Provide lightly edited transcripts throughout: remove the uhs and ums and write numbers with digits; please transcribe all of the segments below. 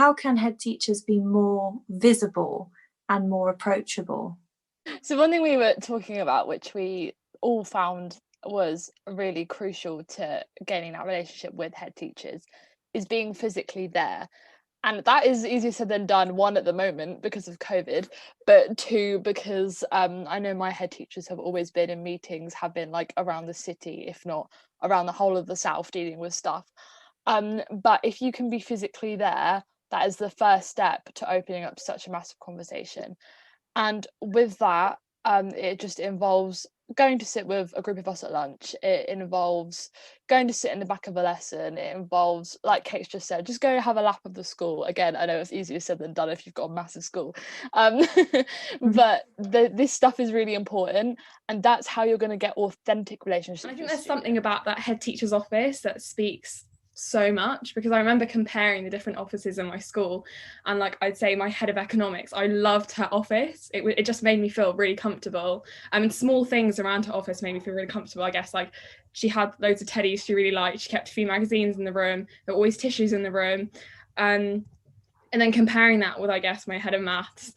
how can head teachers be more visible and more approachable? So one thing we were talking about, which we all found was really crucial to gaining that relationship with head teachers, is being physically there. And that is easier said than done, one, at the moment because of COVID, but two, because I know my head teachers have always been in meetings, have been like around the city, if not around the whole of the south, dealing with stuff. But if you can be physically there, that is the first step to opening up such a massive conversation. And with that, it just involves going to sit with a group of us at lunch. It involves going to sit in the back of a lesson. It involves, like Kate's just said, just go have a lap of the school. Again, I know it's easier said than done if you've got a massive school. But this stuff is really important, and that's how you're going to get authentic relationships. I think there's something about that head teacher's office that speaks so much, because I remember comparing the different offices in my school, and like I'd say my head of economics, I loved her office. It just made me feel really comfortable. And small things around her office made me feel really comfortable. I guess like she had loads of teddies she really liked. She kept a few magazines in the room. There were always tissues in the room. And then comparing that with, I guess, my head of maths,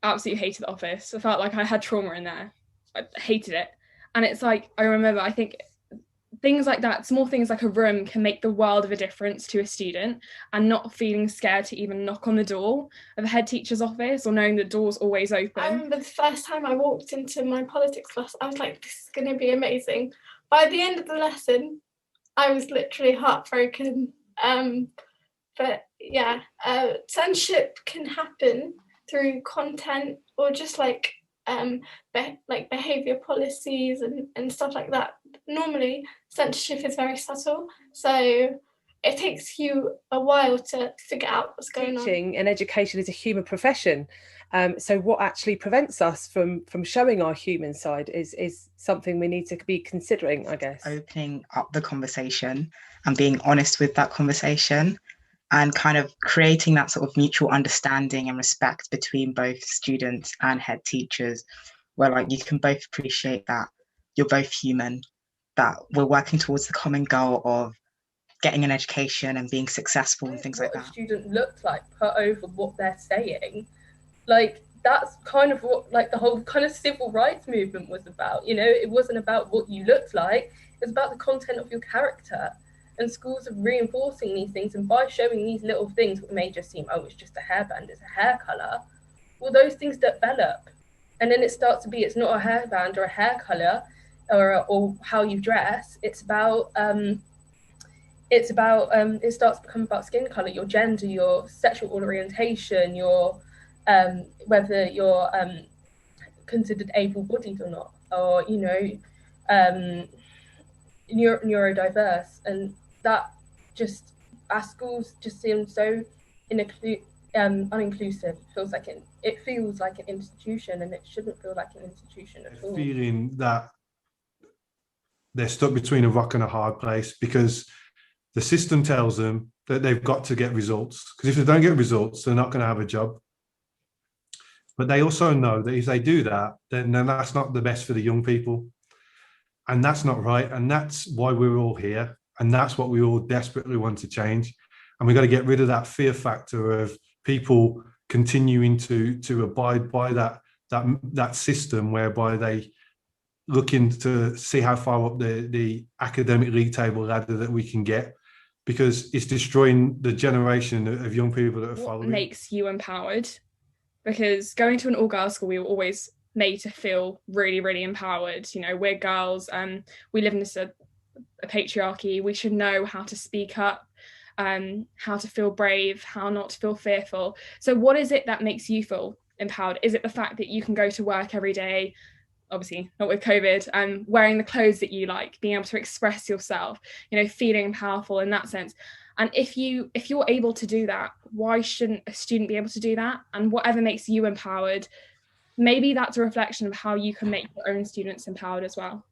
absolutely hated the office. I felt like I had trauma in there. I hated it. And it's like, I remember, I think things like that, small things like a room, can make the world of a difference to a student, and not feeling scared to even knock on the door of a head teacher's office, or knowing the door's always open. I remember the first time I walked into my politics class, I was like, this is going to be amazing. By the end of the lesson, I was literally heartbroken. But yeah, censorship can happen through content, or just like behaviour policies and stuff like that. Normally censorship is very subtle, so it takes you a while to figure out what's going on. Teaching and education is a human profession, so what actually prevents us from showing our human side is something we need to be considering, I guess. Opening up the conversation and being honest with that conversation, and kind of creating that sort of mutual understanding and respect between both students and head teachers, where like you can both appreciate that you're both human, that we're working towards the common goal of getting an education and being successful and things like that. What a student looks like put over what they're saying, like that's kind of what like the whole kind of civil rights movement was about. You know, it wasn't about what you looked like, it was about the content of your character. And schools are reinforcing these things, and by showing these little things, what may just seem, oh, it's just a hairband, it's a hair colour, well, those things develop, and then it starts to be, it's not a hairband or a hair colour or how you dress. It starts to become about skin colour, your gender, your sexual orientation, your whether you're considered able-bodied or not, or you know, neurodiverse. And that just, our schools just seem so uninclusive. It feels like an institution, and it shouldn't feel like an institution at all. Feeling that they're stuck between a rock and a hard place, because the system tells them that they've got to get results, because if they don't get results, they're not going to have a job. But they also know that if they do that, then that's not the best for the young people. And that's not right. And that's why we're all here. And that's what we all desperately want to change. And we've got to get rid of that fear factor of people continuing to abide by that system, whereby they looking to see how far up the academic league table ladder that we can get, because it's destroying the generation of young people that are following. What makes you empowered? Because going to an all-girls school, we were always made to feel really, really empowered. You know, we're girls, we live in a patriarchy. We should know how to speak up, how to feel brave, how not to feel fearful. So what is it that makes you feel empowered? Is it the fact that you can go to work every day, obviously not with COVID, wearing the clothes that you like, being able to express yourself, you know, feeling powerful in that sense? And if you're able to do that, why shouldn't a student be able to do that? And whatever makes you empowered, maybe that's a reflection of how you can make your own students empowered as well.